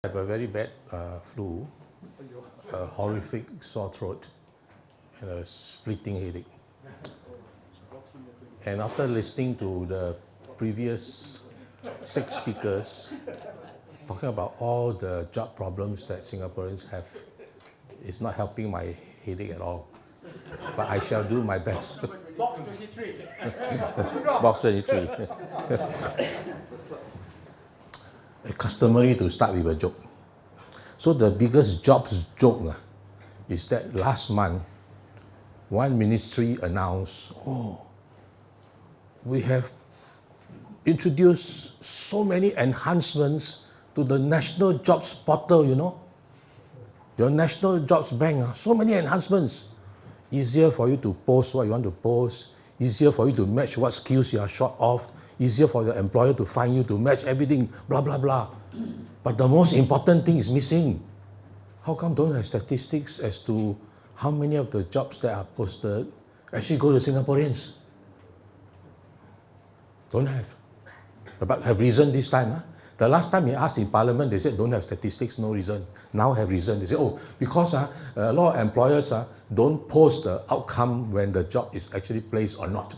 I have a very bad flu, a horrific sore throat, and a splitting headache. And after listening to the previous 6 speakers talking about all the job problems that Singaporeans have, it's not helping my headache at all. But I shall do my best. Box 23. Box 23. Customary to start with a joke. So the biggest jobs joke is that last month, one ministry announced, we have introduced so many enhancements to the National Jobs Portal, your National Jobs Bank, so many enhancements. Easier for you to post what you want to post, easier for you to match what skills you are short of, easier for your employer to find you, to match everything, blah, blah, blah. But the most important thing is missing. How come don't have statistics as to how many of the jobs that are posted actually go to Singaporeans? Don't have. But have reason this time. The last time you asked in Parliament, they said don't have statistics, no reason. Now have reason. They say, because a lot of employers don't post the outcome when the job is actually placed or not.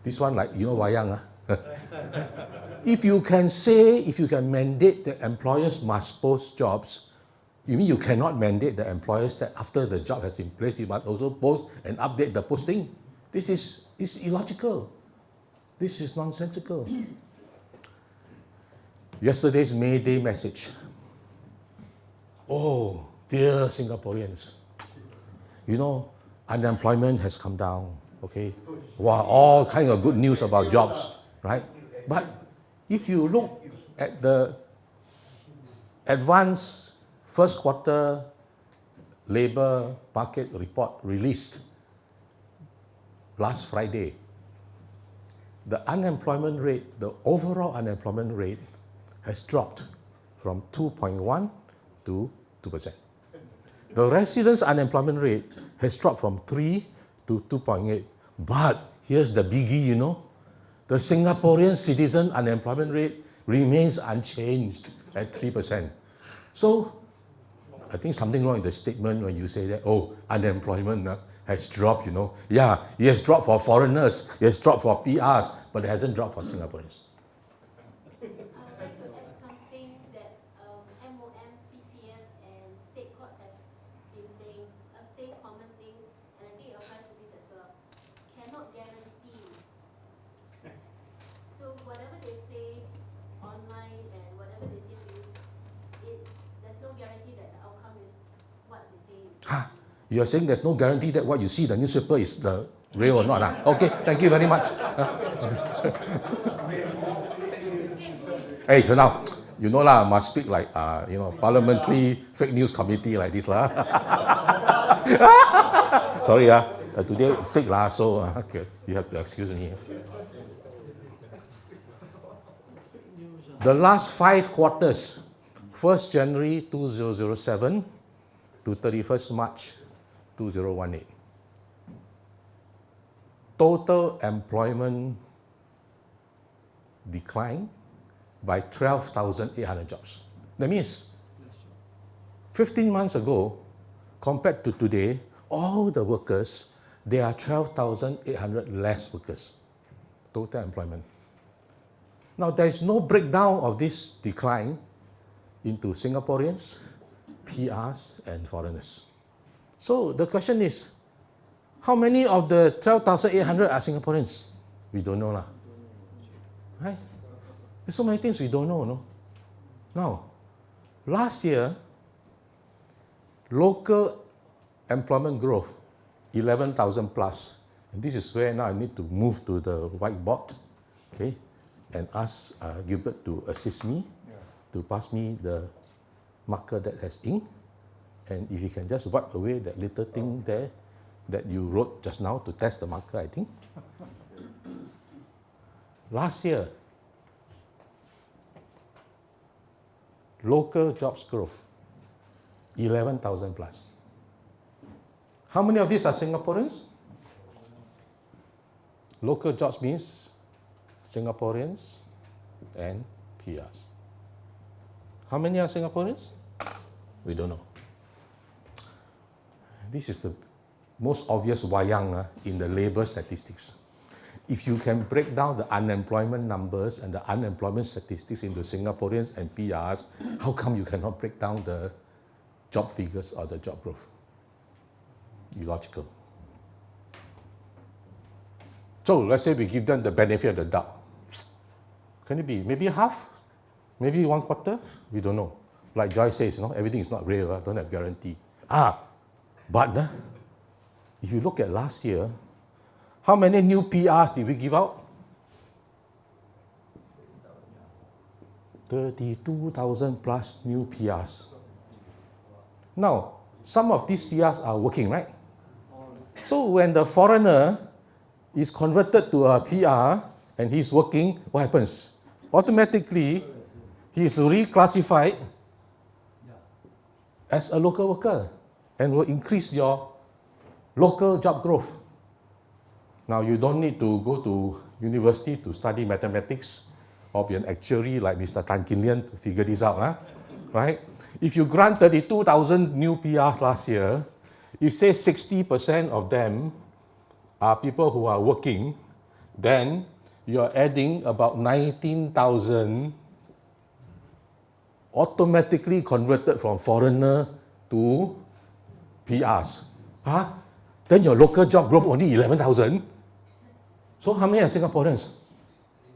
This one, like, wayang. If you can mandate that employers must post jobs, you mean you cannot mandate the employers that after the job has been placed, you must also post and update the posting? This is illogical. This is nonsensical. Yesterday's May Day message. Oh, dear Singaporeans, unemployment has come down, okay? Wow, all kind of good news about jobs, right? But if you look at the advanced first quarter labor market report released last Friday, the unemployment rate, the overall unemployment rate has dropped from 2.1 to 2%. The residents' unemployment rate has dropped from 3 to 2.8. But here's the biggie, the Singaporean citizen unemployment rate remains unchanged at 3%. So I think something wrong with the statement when you say that, unemployment has dropped, Yeah, it has dropped for foreigners, it has dropped for PRs, but it hasn't dropped for Singaporeans. You are saying there's no guarantee that what you see in the newspaper is the real or not? Okay, thank you very much. Hey, now, must speak like, parliamentary fake news committee like this. Sorry, today sick, so okay, you have to excuse me. The last 5 quarters, 1st January 2007 to 31st March 2018. Total employment declined by 12,800 jobs. That means 15 months ago, compared to today, all the workers, there are 12,800 less workers. Total employment. Now, there is no breakdown of this decline into Singaporeans, PRs, and foreigners. So the question is, how many of the 12,800 are Singaporeans? We don't know. Right? There's so many things we don't know. Now, last year, local employment growth, 11,000 plus. And this is where now I need to move to the whiteboard, okay, and ask Gilbert to assist me, to pass me the marker that has ink. And if you can just wipe away that little thing there that you wrote just now to test the marker, I think. Last year, local jobs growth, 11,000 plus. How many of these are Singaporeans? Local jobs means Singaporeans and PRs. How many are Singaporeans? We don't know. This is the most obvious wayang in the labor statistics. If you can break down the unemployment numbers and the unemployment statistics into Singaporeans and PRs, how come you cannot break down the job figures or the job growth? Illogical. So let's say we give them the benefit of the doubt. Can it be maybe half? Maybe 1/4? We don't know. Like Joyce says, everything is not real, don't have guarantee. But if you look at last year, how many new PRs did we give out? 32,000 plus new PRs. Now, some of these PRs are working, right? So when the foreigner is converted to a PR and he's working, what happens? Automatically, he is reclassified as a local worker and will increase your local job growth. Now, you don't need to go to university to study mathematics or be an actuary like Mr. Tan Lian to figure this out, right? If you grant 32,000 new PRs last year, you say 60% of them are people who are working, then you're adding about 19,000 automatically converted from foreigner to PRs. Then your local job growth only 11,000. So how many are Singaporeans?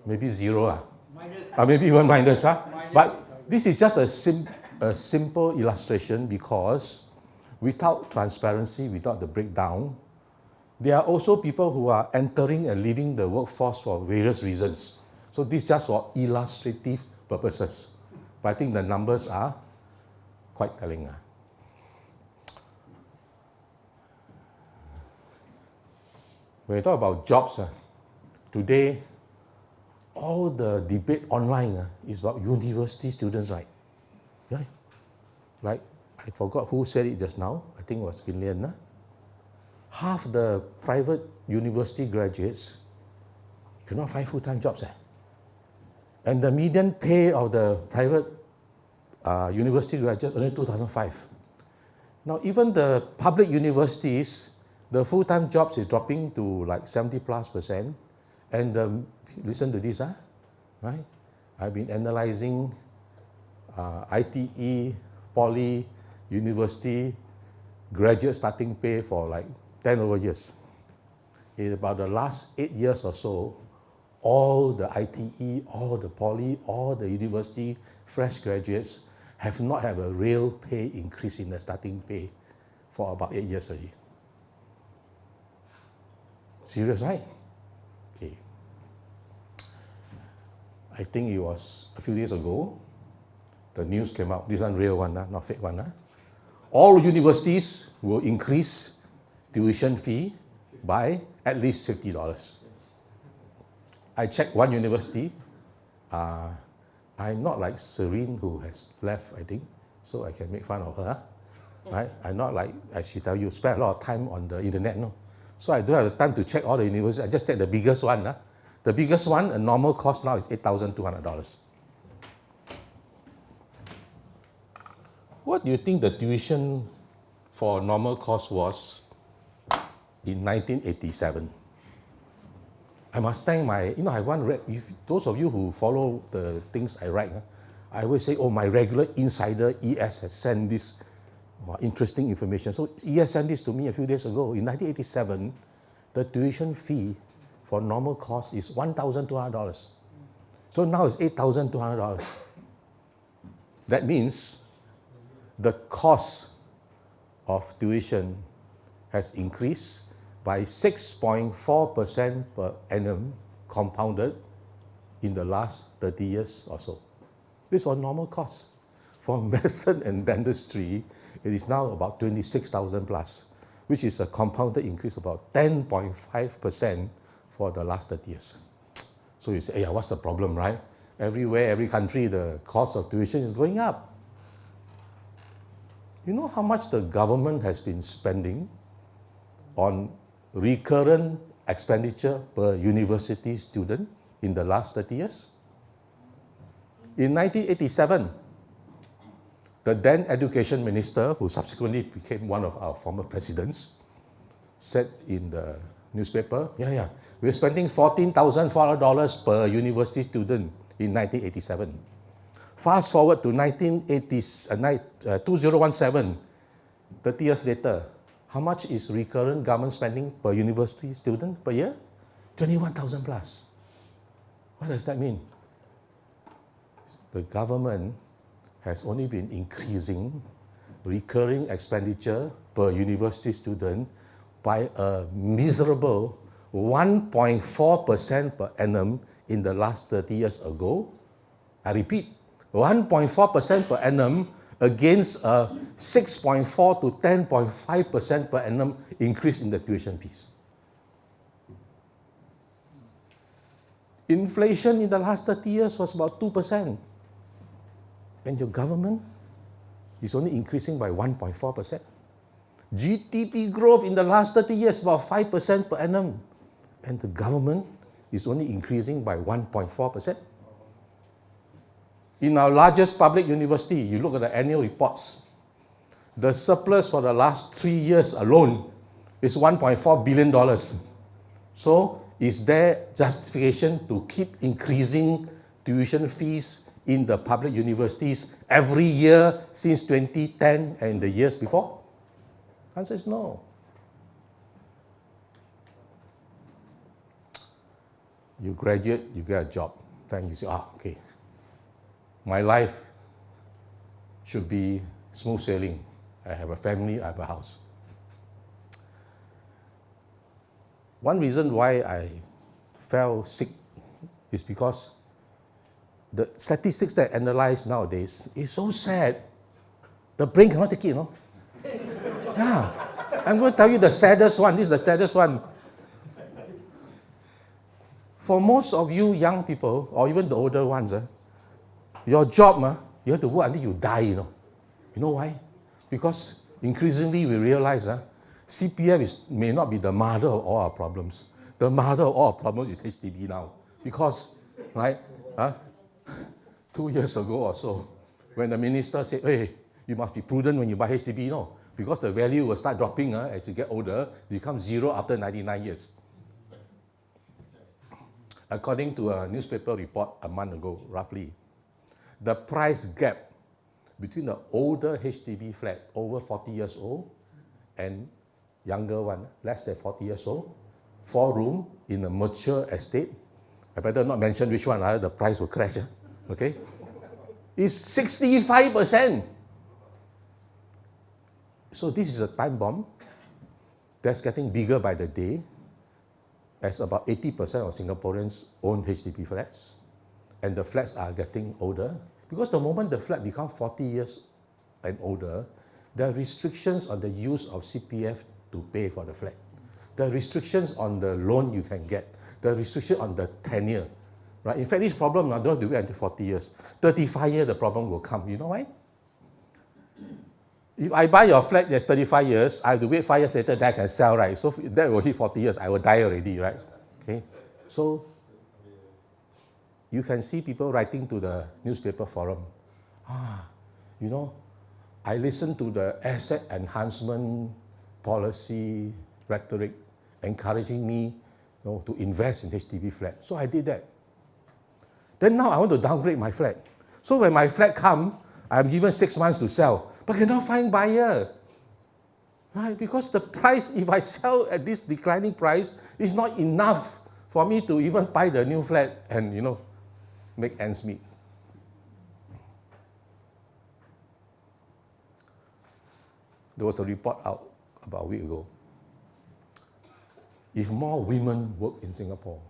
Maybe zero. Maybe even minus. But this is just a simple illustration because without transparency, without the breakdown, there are also people who are entering and leaving the workforce for various reasons. So this is just for illustrative purposes. But I think the numbers are quite telling. When we talk about jobs, today, all the debate online is about university students, right? Yeah. Right? I forgot who said it just now. I think it was Lian. Half the private university graduates cannot find full-time jobs. And the median pay of the private university graduates only 2,005. Now, even the public universities, the full-time jobs is dropping to like 70+%. And listen to this, right? I've been analyzing ITE, Poly, University, graduate starting pay for like 10 over years. In about the last 8 years or so, all the ITE, all the Poly, all the university fresh graduates have not had a real pay increase in the starting pay for about 8 years already. Serious, right? Okay. I think it was a few days ago, the news came out, this one real one, not fake one. All universities will increase tuition fee by at least $50. I checked one university. I'm not like Serene, who has left, I think, so I can make fun of her. Right? I'm not like, as she tell you, spend a lot of time on the internet. No. So I don't have the time to check all the universities. I just take the biggest one. The biggest one, a normal cost now is $8,200. What do you think the tuition for normal cost was in 1987? I must thank my, I have one, if those of you who follow the things I write, I always say, my regular insider ES has sent this interesting information. So ES sent this to me a few days ago. In 1987, the tuition fee for normal course is $1,200. So now it's $8,200. That means the cost of tuition has increased by 6.4% per annum compounded in the last 30 years or so. This was normal cost. For medicine and dentistry, it is now about 26,000 plus, which is a compounded increase of about 10.5% for the last 30 years. So you say, what's the problem, right? Everywhere, every country, the cost of tuition is going up. You know how much the government has been spending on recurrent expenditure per university student in the last 30 years? In 1987, The then education minister, who subsequently became one of our former presidents, said in the newspaper, we're spending $14,400 per university student in 1987. Fast forward to 2017, 30 years later, how much is recurrent government spending per university student per year? 21,000 plus. What does that mean? The government has only been increasing recurring expenditure per university student by a miserable 1.4% per annum in the last 30 years ago. I repeat, 1.4% per annum against a 6.4 to 10.5% per annum increase in the tuition fees. Inflation in the last 30 years was about 2%. And your government is only increasing by 1.4%. GDP growth in the last 30 years about 5% per annum. And the government is only increasing by 1.4%. In our largest public university, you look at the annual reports, the surplus for the last 3 years alone is $1.4 billion. So is there justification to keep increasing tuition fees in the public universities every year since 2010 and the years before? The answer is no. You graduate, you get a job, then you say, okay, my life should be smooth sailing. I have a family, I have a house. One reason why I fell sick is because the statistics that I analyze nowadays is so sad. The brain cannot take it, Yeah. I'm going to tell you the saddest one. This is the saddest one. For most of you young people, or even the older ones, your job, you have to work until you die, You know why? Because increasingly we realize CPF may not be the mother of all our problems. The mother of all our problems is HDB now. Because, right, 2 years ago or so, when the minister said, hey, you must be prudent when you buy HDB, because the value will start dropping as you get older, it becomes zero after 99 years. According to a newspaper report a month ago, roughly, the price gap between the older HDB flat, over 40 years old, and younger one, less than 40 years old, 4-room in a mature estate, I better not mention which one, the price will crash, okay? Is 65%. So this is a time bomb that's getting bigger by the day, as about 80% of Singaporeans own HDB flats, and the flats are getting older. Because the moment the flat becomes 40 years and older, there are restrictions on the use of CPF to pay for the flat. There are restrictions on the loan you can get. There are restrictions on the tenure. Right? In fact, this problem don't have to wait until 40 years. 35 years, the problem will come. You know why? If I buy your flat that's 35 years, I have to wait 5 years later, then I can sell, right? So that will hit 40 years, I will die already, right? Okay. So you can see people writing to the newspaper forum. I listen to the asset enhancement policy rhetoric encouraging me to invest in HDB flat. So I did that. Then now I want to downgrade my flat. So when my flat comes, I'm given 6 months to sell, but cannot find buyer. Right? Because the price, if I sell at this declining price, is not enough for me to even buy the new flat and make ends meet. There was a report out about a week ago. If more women work in Singapore,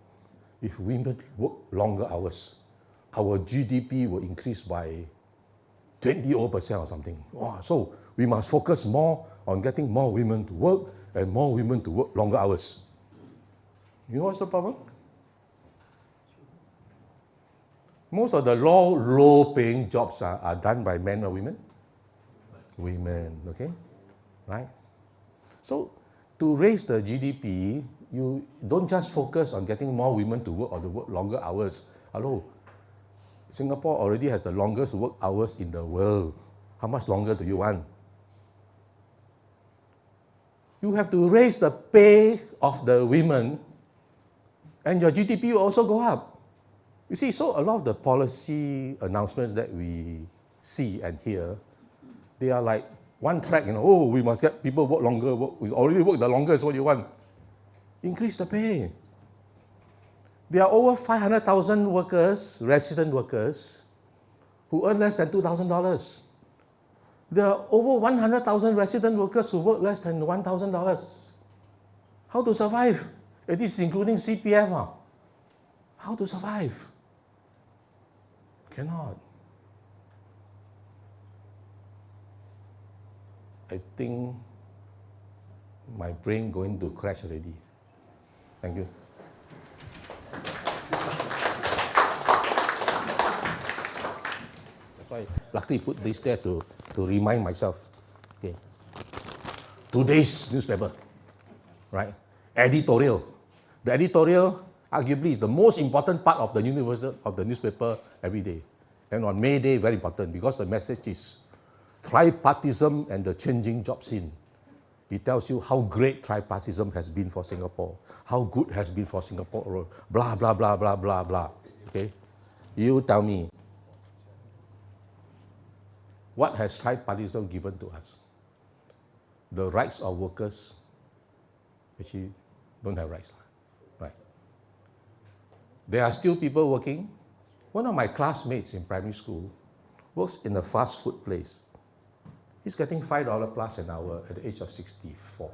if women work longer hours, our GDP will increase by 20% or something. So we must focus more on getting more women to work and more women to work longer hours. You know what's the problem? Most of the low-paying jobs are done by men or women? Women, okay? Right? So to raise the GDP, you don't just focus on getting more women to work or to work longer hours. Hello, Singapore already has the longest work hours in the world. How much longer do you want? You have to raise the pay of the women, and your GDP will also go up. You see, so a lot of the policy announcements that we see and hear, they are like one track, oh, we must get people work longer, we already work the longest, what you want? Increase the pay. There are over 500,000 workers, resident workers, who earn less than $2,000. There are over 100,000 resident workers who work less than $1,000. How to survive? And this is including CPF. How to survive? Cannot. I think my brain going to crash already. Thank you. That's why I luckily put this there to remind myself. Okay. Today's newspaper, right? Editorial. The editorial arguably is the most important part of the universal of the newspaper every day. And on May Day, very important because the message is tripartism and the changing job scene. It tells you how great tripartism has been for Singapore, how good has been for Singapore, blah, blah, blah, blah, blah, blah. Okay? You tell me, what has tripartism given to us? The rights of workers actually don't have rights, right? There are still people working. One of my classmates in primary school works in a fast food place. He's getting $5 plus an hour at the age of 64.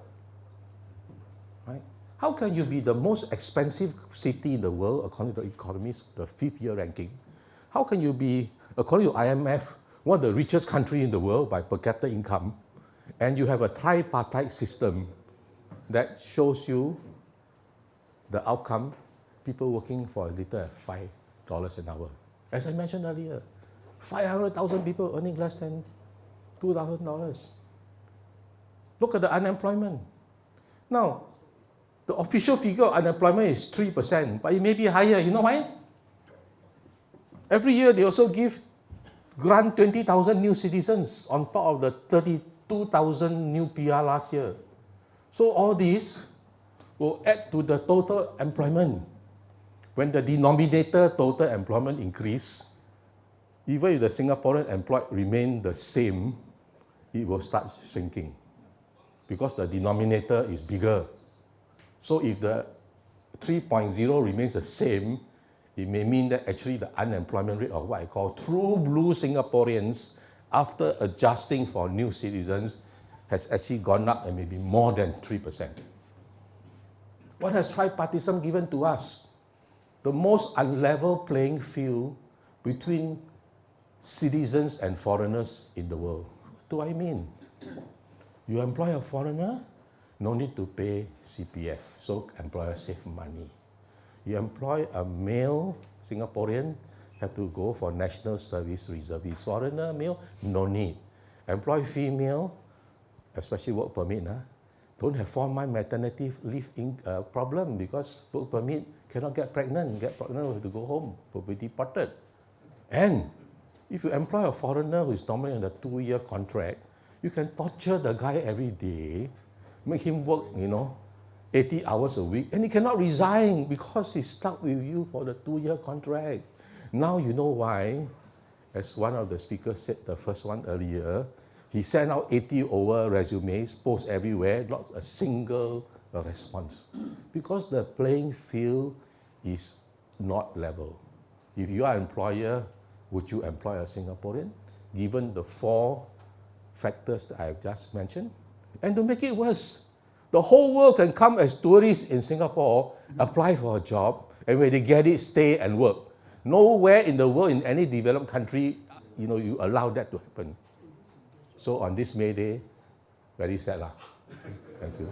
Right? How can you be the most expensive city in the world, according to the Economist, the 5th year ranking? How can you be, according to IMF, one of the richest country in the world by per capita income, and you have a tripartite system that shows you the outcome, people working for a little at $5 an hour. As I mentioned earlier, 500,000 people earning less than $2,000. Look at the unemployment. Now, the official figure of unemployment is 3%, but it may be higher. You know why? Every year they also grant 20,000 new citizens on top of the 32,000 new PR last year. So all this will add to the total employment. When the denominator total employment increase, even if the Singaporean employed remain the same, it will start shrinking because the denominator is bigger. So if the 3.0 remains the same, it may mean that actually the unemployment rate of what I call true blue Singaporeans, after adjusting for new citizens, has actually gone up and maybe more than 3%. What has tripartism given to us? The most unlevel playing field between citizens and foreigners in the world. What do I mean? You employ a foreigner, no need to pay CPF, so employers save money. You employ a male Singaporean, have to go for national service reservist. Foreigner, male, no need. Employ female, especially work permit, don't have 4-month maternity leave problem because work permit cannot get pregnant have to go home, will be deported. And if you employ a foreigner who is normally on a 2-year contract, you can torture the guy every day, make him work, 80 hours a week, and he cannot resign because he's stuck with you for the 2-year contract. Now you know why, as one of the speakers said, the first one earlier, he sent out 80 over resumes, posts everywhere, not a single response. Because the playing field is not level. If you are an employer, would you employ a Singaporean, given the 4 factors that I have just mentioned? And to make it worse, the whole world can come as tourists in Singapore, apply for a job, and when they get it, stay and work. Nowhere in the world, in any developed country, you allow that to happen. So on this May Day, very sad. Thank you.